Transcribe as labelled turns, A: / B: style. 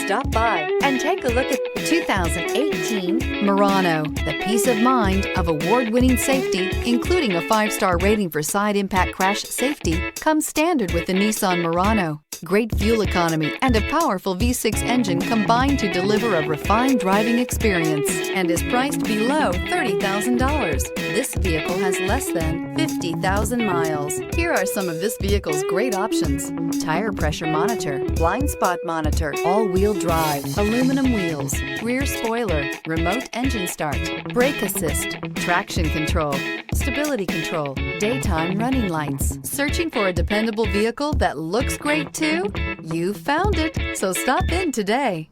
A: Stop by and take a look at the 2018 Murano. The peace of mind of award-winning safety, including a 5-star rating for side impact crash safety, comes standard with the Nissan Murano. Great fuel economy and a powerful V6 engine combine to deliver a refined driving experience and is priced below $30,000. This vehicle has less than 50,000 miles. Here are some of this vehicle's great options: tire pressure monitor, blind spot monitor, all-wheel drive, aluminum wheels, rear spoiler, remote engine start, brake assist, traction control, stability control, daytime running lights. Searching for a dependable vehicle that looks great too? You found it, so stop in today.